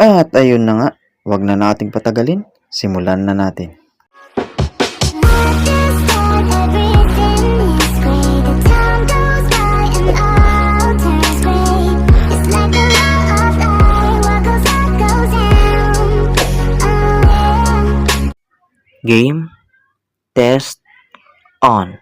At ayun na nga, wag na nating patagalin, simulan na natin. Game, test, on.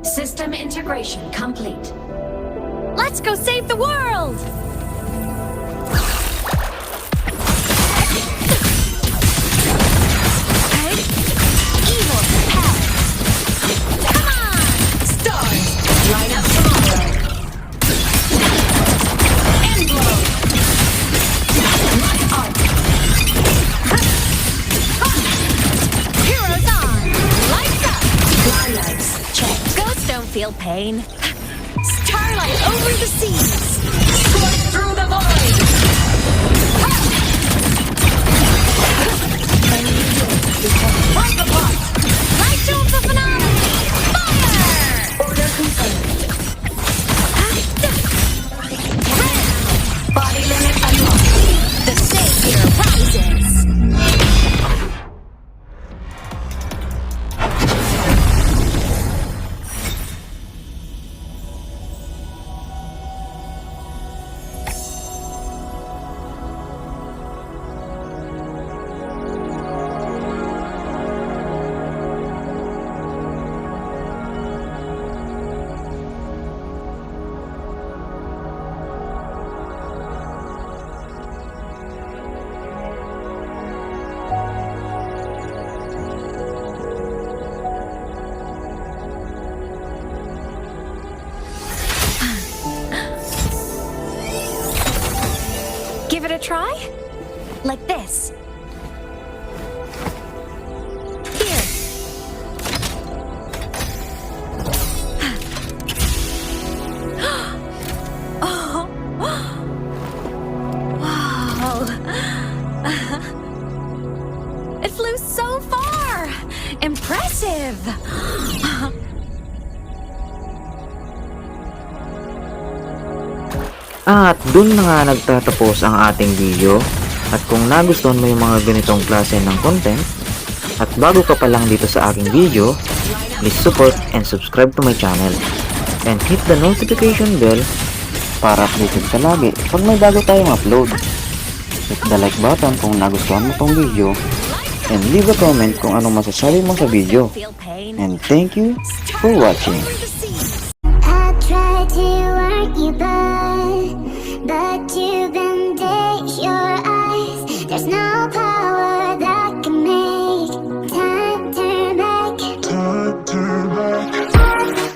System integration complete. Let's go save the world! Evil hell! Come on! Stars, light up tomorrow! Endblow! Light up! Heroes on! Lights up! Twilights, check. Ghosts don't feel pain. Starlight over the seas! Scorch through the void! Break apart! Right to the finale! Fire! Order confirmed. Body limit unlocked. The savior rises! Give it a try? Like this. Here. Oh. Wow. It flew so far. Impressive. At dun na nga nagtatapos ang ating video. At kung nagustuhan mo yung mga ganitong klase ng content, at bago ka pa lang dito sa aking video, please support and subscribe to my channel. And hit the notification bell para updated ka lagi pag may bago tayong upload. Hit the like button kung nagustuhan mo tong video. And leave a comment kung anong masasabi mo sa video. And thank you for watching. I tried to warn you, but you bandage your eyes. There's no